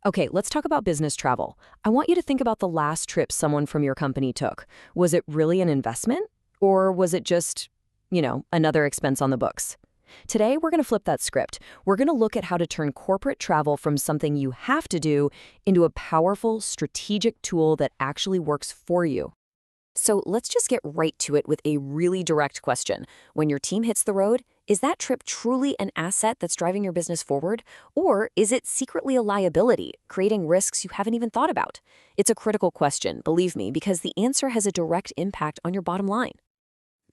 Okay, let's talk about business travel. I want you to think about the last trip someone from your company took. Was it really an investment? Or was it just, another expense on the books? Today, we're going to flip that script. We're going to look at how to turn corporate travel from something you have to do into a powerful, strategic tool that actually works for you. So let's just get right to it with a really direct question. When your team hits the road, is that trip truly an asset that's driving your business forward? Or is it secretly a liability, creating risks you haven't even thought about? It's a critical question, believe me, because the answer has a direct impact on your bottom line.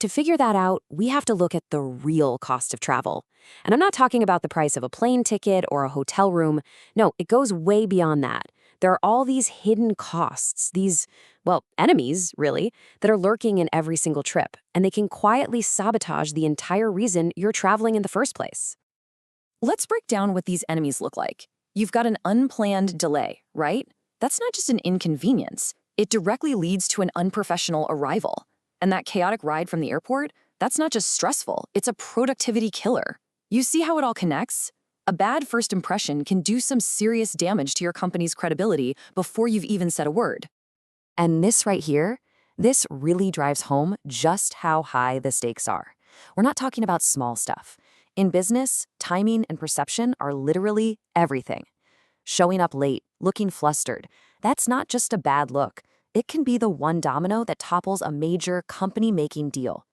To figure that out, we have to look at the real cost of travel. And I'm not talking about the price of a plane ticket or a hotel room. No, it goes way beyond that. There are all these hidden costs, enemies, really, that are lurking in every single trip, and they can quietly sabotage the entire reason you're traveling in the first place. Let's break down what these enemies look like. You've got an unplanned delay, right? That's not just an inconvenience. It directly leads to an unprofessional arrival. And that chaotic ride from the airport, that's not just stressful, it's a productivity killer. You see how it all connects? A bad first impression can do some serious damage to your company's credibility before you've even said a word. And this right here, this really drives home just how high the stakes are. We're not talking about small stuff. In business, timing and perception are literally everything. Showing up late, looking flustered, that's not just a bad look. It can be the one domino that topples a major company-making deal.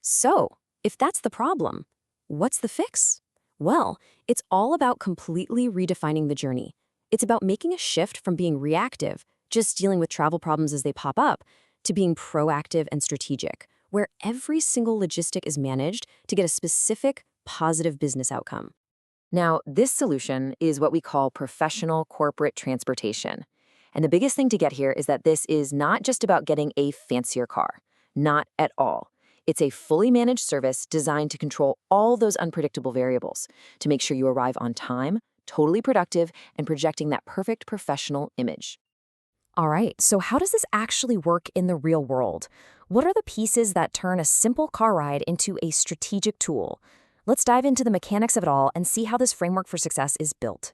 So, if that's the problem, what's the fix? Well, it's all about completely redefining the journey. It's about making a shift from being reactive, just dealing with travel problems as they pop up, to being proactive and strategic, where every single logistic is managed to get a specific, positive business outcome. Now, this solution is what we call professional corporate transportation. And the biggest thing to get here is that this is not just about getting a fancier car. Not at all. It's a fully managed service designed to control all those unpredictable variables, to make sure you arrive on time, totally productive, and projecting that perfect professional image. All right, so how does this actually work in the real world? What are the pieces that turn a simple car ride into a strategic tool? Let's dive into the mechanics of it all and see how this framework for success is built.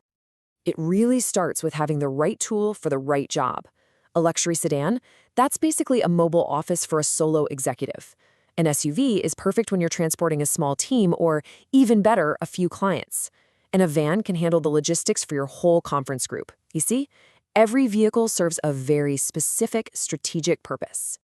It really starts with having the right tool for the right job. A luxury sedan, that's basically a mobile office for a solo executive. An SUV is perfect when you're transporting a small team or, even better, a few clients. And a van can handle the logistics for your whole conference group. You see? Every vehicle serves a very specific strategic purpose.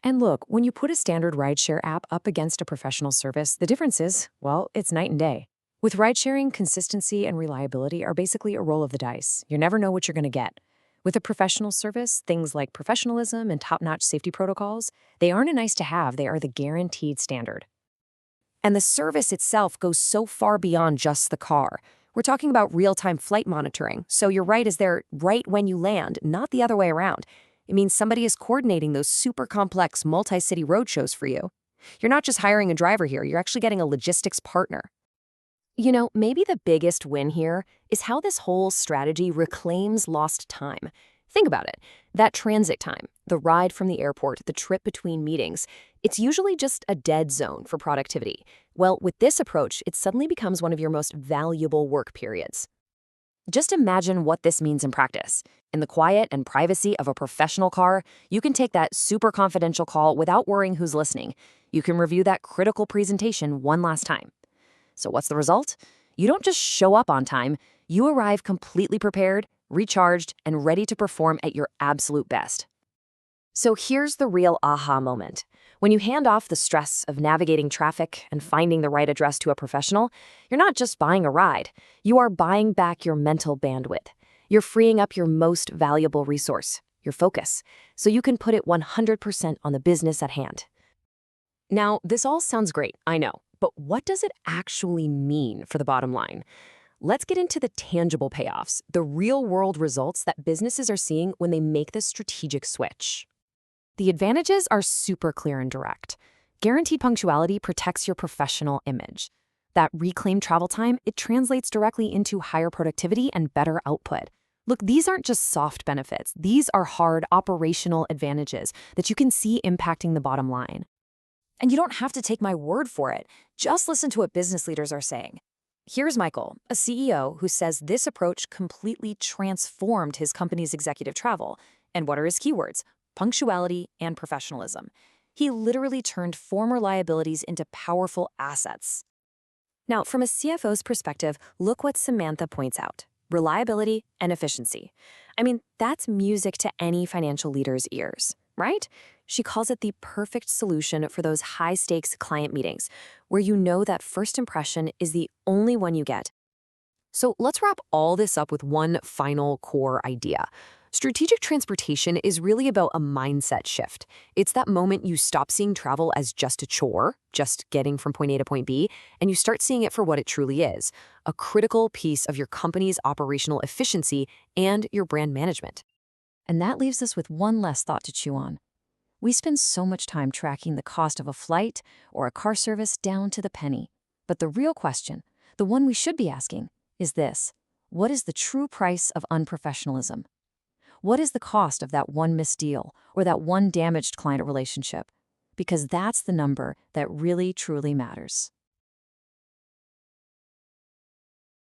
And look, when you put a standard rideshare app up against a professional service, the difference is, it's night and day. With ride-sharing, consistency and reliability are basically a roll of the dice. You never know what you're going to get. With a professional service, things like professionalism and top-notch safety protocols, they aren't a nice-to-have, they are the guaranteed standard. And the service itself goes so far beyond just the car. We're talking about real-time flight monitoring, so your ride is there right when you land, not the other way around. It means somebody is coordinating those super complex multi-city roadshows for you. You're not just hiring a driver here, you're actually getting a logistics partner. Maybe the biggest win here is how this whole strategy reclaims lost time. Think about it. That transit time, the ride from the airport, the trip between meetings, it's usually just a dead zone for productivity. Well, with this approach, it suddenly becomes one of your most valuable work periods. Just imagine what this means in practice. In the quiet and privacy of a professional car, you can take that super confidential call without worrying who's listening. You can review that critical presentation one last time. So what's the result? You don't just show up on time, you arrive completely prepared, recharged, and ready to perform at your absolute best. So here's the real aha moment. When you hand off the stress of navigating traffic and finding the right address to a professional, you're not just buying a ride, you are buying back your mental bandwidth. You're freeing up your most valuable resource, your focus, so you can put it 100% on the business at hand. Now, this all sounds great, I know. But what does it actually mean for the bottom line? Let's get into the tangible payoffs, the real-world results that businesses are seeing when they make this strategic switch. The advantages are super clear and direct. Guaranteed punctuality protects your professional image. That reclaimed travel time, it translates directly into higher productivity and better output. Look, these aren't just soft benefits. These are hard operational advantages that you can see impacting the bottom line. And you don't have to take my word for it. Just listen to what business leaders are saying. Here's Michael, a CEO who says this approach completely transformed his company's executive travel. And what are his keywords? Punctuality and professionalism. He literally turned former liabilities into powerful assets. Now, from a CFO's perspective, look what Samantha points out: reliability and efficiency. I mean, that's music to any financial leader's ears, right? She calls it the perfect solution for those high-stakes client meetings, where you know that first impression is the only one you get. So let's wrap all this up with one final core idea. Strategic transportation is really about a mindset shift. It's that moment you stop seeing travel as just a chore, just getting from point A to point B, and you start seeing it for what it truly is: a critical piece of your company's operational efficiency and your brand management. And that leaves us with one less thought to chew on. We spend so much time tracking the cost of a flight or a car service down to the penny. But the real question, the one we should be asking, is this: what is the true price of unprofessionalism? What is the cost of that one missed deal or that one damaged client relationship? Because that's the number that really, truly matters.